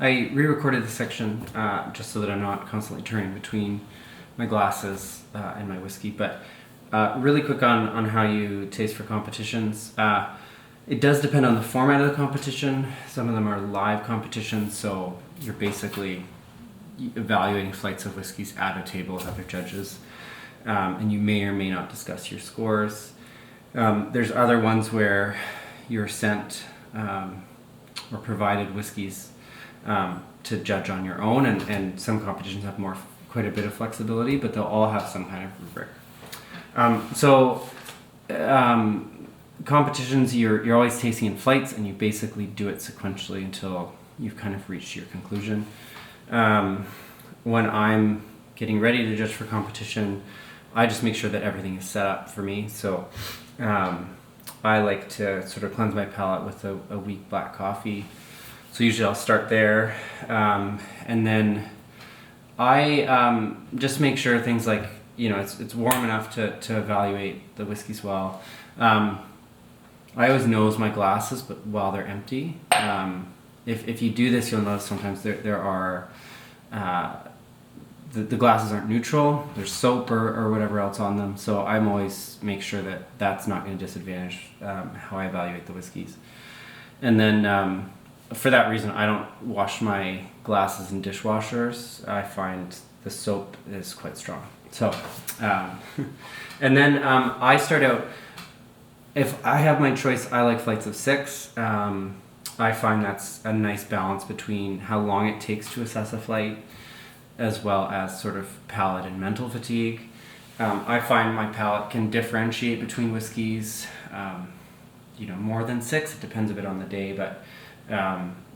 I re-recorded this section just so that I'm not constantly turning between my glasses and my whiskey, but really quick on how you taste for competitions. It does depend on the format of the competition. Some of them are live competitions, so you're basically evaluating flights of whiskeys at a table with other judges, and you may or may not discuss your scores. There's other ones where you're sent or provided whiskeys to judge on your own, and some competitions have quite a bit of flexibility, but they'll all have some kind of rubric. Competitions, you're always tasting in flights, and you basically do it sequentially until you've kind of reached your conclusion. When I'm getting ready to judge for competition, I just make sure that everything is set up for me. So I like to sort of cleanse my palate with a weak black coffee. So usually I'll start there, and then I just make sure things like, it's warm enough to evaluate the whiskeys well. I always nose my glasses, but while they're empty. If you do this, you'll notice sometimes there are the glasses aren't neutral. There's soap or whatever else on them. So I'm always make sure that that's not going to disadvantage how I evaluate the whiskeys. And then for that reason, I don't wash my glasses in dishwashers. I find the soap is quite strong. So, and then I start out, if I have my choice, I like flights of 6. I find that's a nice balance between how long it takes to assess a flight, as well as sort of palate and mental fatigue. I find my palate can differentiate between whiskeys, more than 6. It depends a bit on the day, but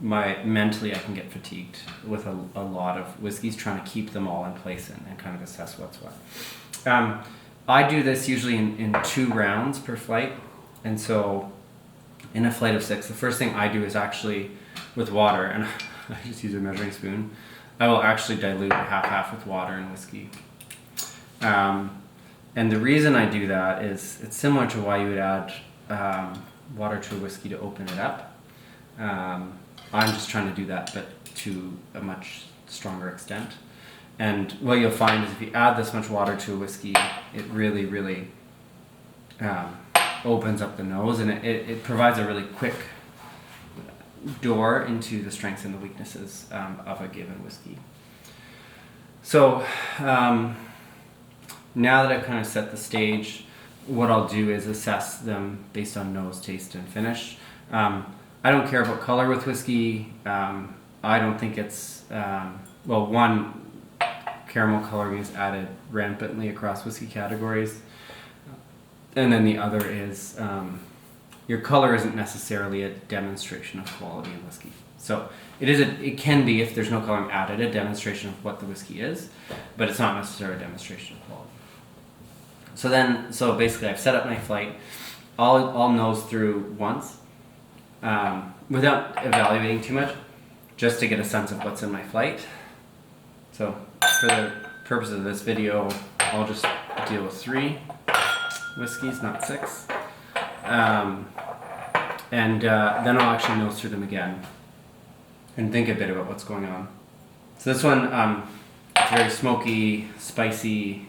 mentally I can get fatigued with a lot of whiskeys, trying to keep them all in place and kind of assess what's what. I do this usually in 2 rounds per flight, and so in a flight of 6, the first thing I do is actually with water, and I just use a measuring spoon. I will actually dilute half with water and whiskey. And the reason I do that is it's similar to why you would add water to a whiskey to open it up. I'm just trying to do that, but to a much stronger extent. And what you'll find is if you add this much water to a whiskey, it really, really opens up the nose, and it provides a really quick door into the strengths and the weaknesses of a given whiskey. So now that I've kind of set the stage, what I'll do is assess them based on nose, taste, and finish. I don't care about color with whiskey. I don't think it's, one, caramel coloring is added rampantly across whiskey categories. And then the other is your color isn't necessarily a demonstration of quality in whiskey. So it can be, if there's no coloring added, a demonstration of what the whiskey is, but it's not necessarily a demonstration of quality. So basically I've set up my flight. I'll nose through once without evaluating too much, just to get a sense of what's in my flight. So for the purposes of this video, I'll just deal with 3 whiskeys, not 6. And then I'll actually nose through them again and think a bit about what's going on. So this one, it's very smoky, spicy,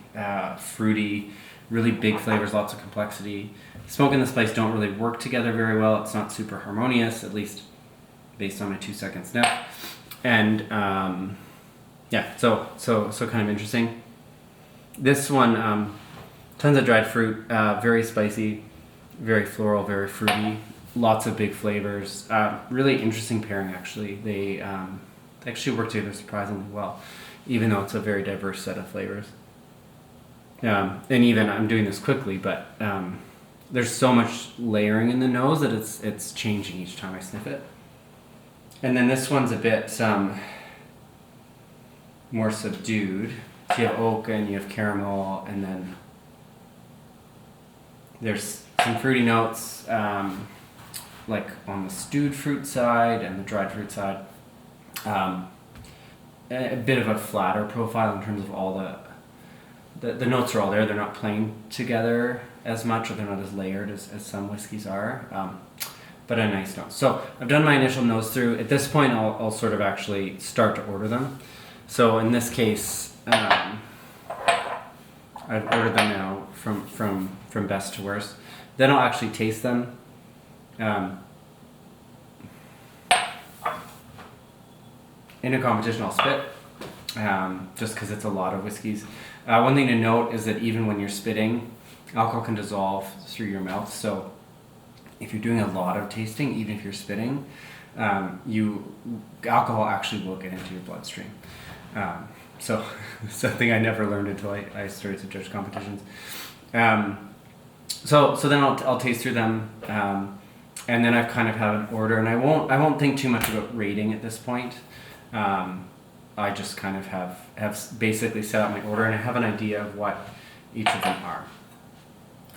fruity, really big flavors, lots of complexity. Smoke and the spice don't really work together very well. It's not super harmonious, at least based on my 2-second sniff. And so kind of interesting. This one, tons of dried fruit, very spicy, very floral, very fruity, lots of big flavors. Really interesting pairing, actually. They actually work together surprisingly well, even though it's a very diverse set of flavors. And even, I'm doing this quickly, but there's so much layering in the nose that it's changing each time I sniff it. And then this one's a bit more subdued. So you have oak and you have caramel, and then there's some fruity notes, like on the stewed fruit side and the dried fruit side. A bit of a flatter profile in terms of all the notes are all there. They're not playing together as much, or they're not as layered as some whiskeys are. but a nice nose. So I've done my initial nose through. At this point, I'll sort of actually start to order them. So in this case, I've ordered them now from best to worst. Then I'll actually taste them. In a competition, I'll spit, just because it's a lot of whiskeys. One thing to note is that even when you're spitting, alcohol can dissolve through your mouth. So if you're doing a lot of tasting, even if you're spitting, alcohol actually will get into your bloodstream. So something I never learned until I started to judge competitions. So then I'll taste through them, and then I've kind of have an order, and I won't think too much about rating at this point. I just kind of have basically set up my order, and I have an idea of what each of them are.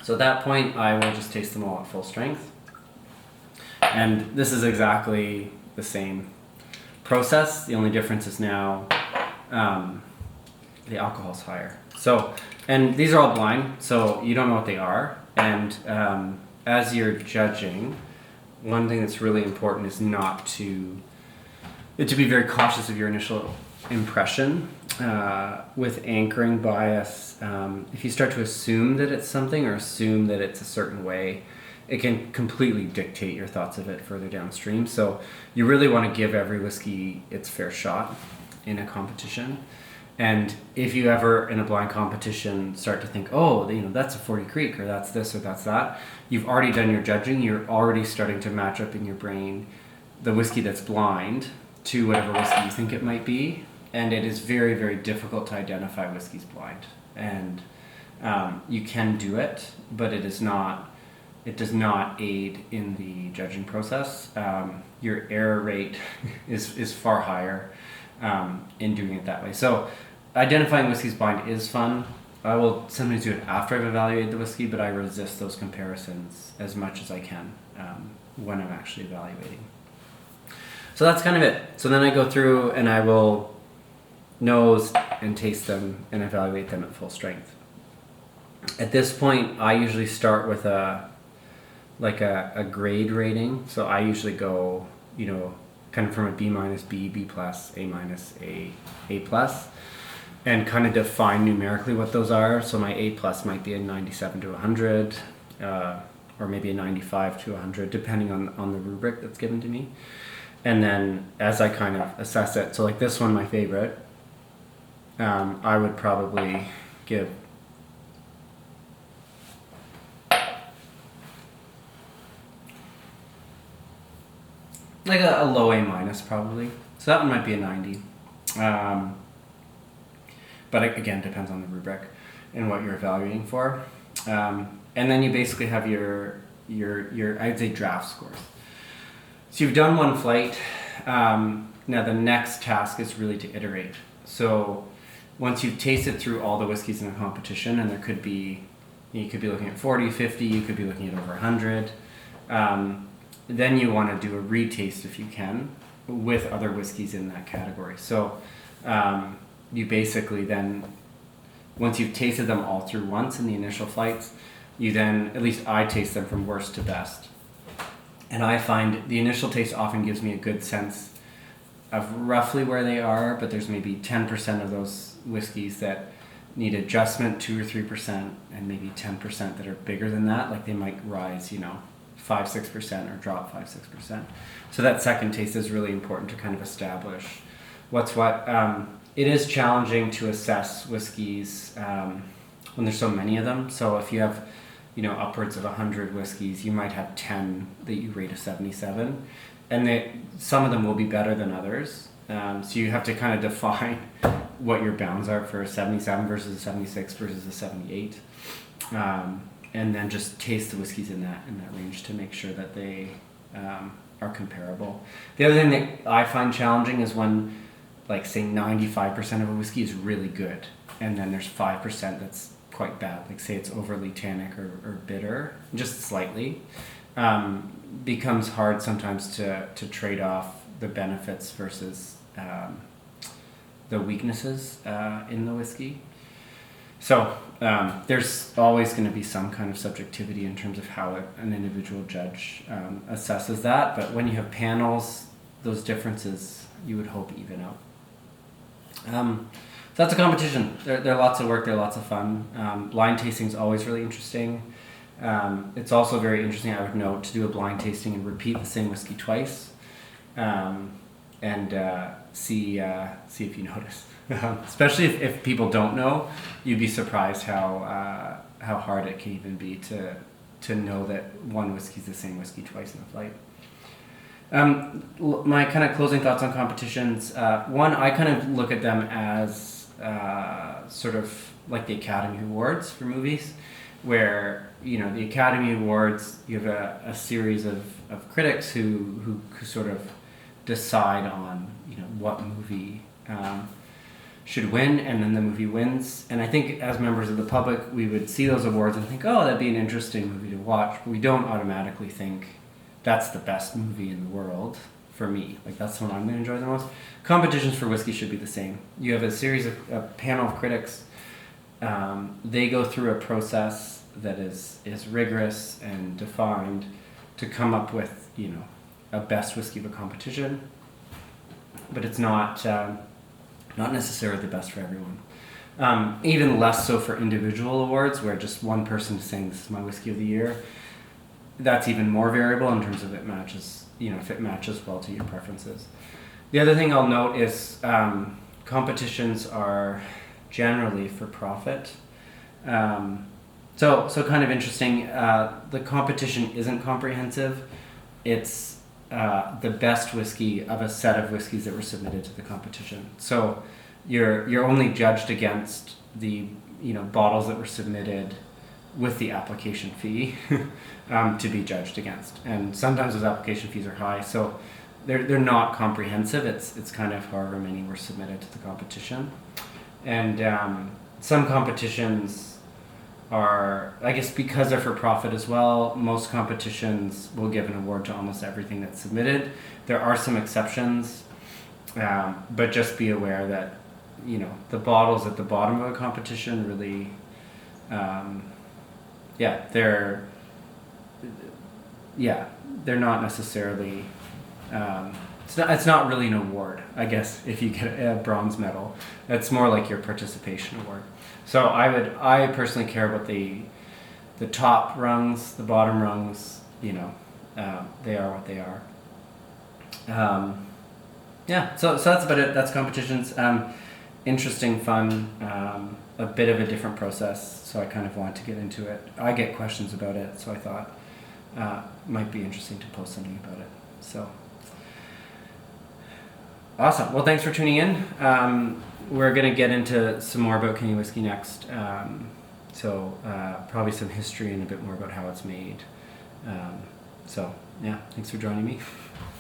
So at that point, I will just taste them all at full strength. And this is exactly the same process. The only difference is now the alcohol's higher. So, and these are all blind, so you don't know what they are. And as you're judging, one thing that's really important is not to be very cautious of your initial impression. With anchoring bias, if you start to assume that it's something or assume that it's a certain way, it can completely dictate your thoughts of it further downstream. So you really want to give every whiskey its fair shot in a competition. And if you ever in a blind competition start to think, oh, that's a 40 Creek, or that's this or that's that, you've already done your judging. You're already starting to match up in your brain the whiskey that's blind to whatever whiskey you think it might be. And it is very, very difficult to identify whiskeys blind. And you can do it, but it does not aid in the judging process. Your error rate is far higher in doing it that way. So identifying whiskeys blind is fun. I will sometimes do it after I've evaluated the whiskey, but I resist those comparisons as much as I can when I'm actually evaluating. So that's kind of it. So then I go through and I will nose and taste them and evaluate them at full strength. At this point, I usually start with a grade rating. So I usually go, kind of from a B minus, B, B plus, A minus, A plus, and kind of define numerically what those are. So my A plus might be a 97 to 100, or maybe a 95 to 100, depending on the rubric that's given to me. And then as I kind of assess it, so like this one, my favorite, I would probably give like a low A minus probably. So that one might be a 90. But it, again, depends on the rubric and what you're evaluating for. And then you basically have your I'd say draft scores. So you've done one flight. Now the next task is really to iterate. So once you've tasted through all the whiskeys in the competition, and you could be looking at 40, 50, you could be looking at over 100. Then you want to do a retaste if you can with other whiskeys in that category. So you basically then, once you've tasted them all through once in the initial flights, you then, at least I taste them from worst to best. And I find the initial taste often gives me a good sense of roughly where they are, but there's maybe 10% of those whiskeys that need adjustment, 2 or 3%, and maybe 10% that are bigger than that. Like they might rise, 5-6% or drop 5-6%. So that second taste is really important to kind of establish what's what. It is challenging to assess whiskeys when there's so many of them. So if you have upwards of 100 whiskeys, you might have 10 that you rate a 77, and some of them will be better than others. So you have to kind of define what your bounds are for a 77 versus a 76 versus a 78. And then just taste the whiskeys in that range to make sure that they are comparable. The other thing that I find challenging is when, like, say 95% of a whiskey is really good, and then there's 5% that's quite bad. Like, say it's overly tannic or bitter, just slightly. Becomes hard sometimes to trade off the benefits versus the weaknesses in the whiskey. So there's always going to be some kind of subjectivity in terms of how an individual judge assesses that. But when you have panels, those differences you would hope even out. So that's a competition. They're lots of work. They're lots of fun. Blind tasting is always really interesting. It's also very interesting, I would note, to do a blind tasting and repeat the same whiskey twice, and see if you notice. Especially if people don't know, you'd be surprised how hard it can even be to know that one whiskey is the same whiskey twice in a flight. My kind of closing thoughts on competitions. One, I kind of look at them as sort of like the Academy Awards for movies, where the Academy Awards, you have a series of critics who sort of decide on what movie should win, and then the movie wins. And I think as members of the public, we would see those awards and think, oh, that'd be an interesting movie to watch. But we don't automatically think that's the best movie in the world for me. Like, that's the one I'm going to enjoy the most. Competitions for whiskey should be the same. You have a series of a panel of critics. They go through a process that is rigorous and defined to come up with a best whiskey of a competition. But it's not necessarily the best for everyone. Even less so for individual awards, where just one person is saying this is my whiskey of the year. That's even more variable in terms of if it matches well to your preferences. The other thing I'll note is competitions are generally for profit. So kind of interesting. The competition isn't comprehensive. It's the best whiskey of a set of whiskeys that were submitted to the competition. So you're only judged against the bottles that were submitted with the application fee to be judged against. And sometimes those application fees are high, so they're not comprehensive. It's kind of however many were submitted to the competition. And some competitions are, I guess because they're for profit as well, most competitions will give an award to almost everything that's submitted. There are some exceptions, but just be aware that the bottles at the bottom of a competition really they're not necessarily it's not really an award, I guess, if you get a bronze medal. It's more like your participation award. So I personally care about the top rungs, the bottom rungs. They are what they are. So that's about it. That's competitions. Interesting, fun, a bit of a different process, so I kind of wanted to get into it. I get questions about it, so I thought might be interesting to post something about it. So awesome. Well, thanks for tuning in. We're going to get into some more about Canadian whiskey next. Probably some history and a bit more about how it's made. Thanks for joining me.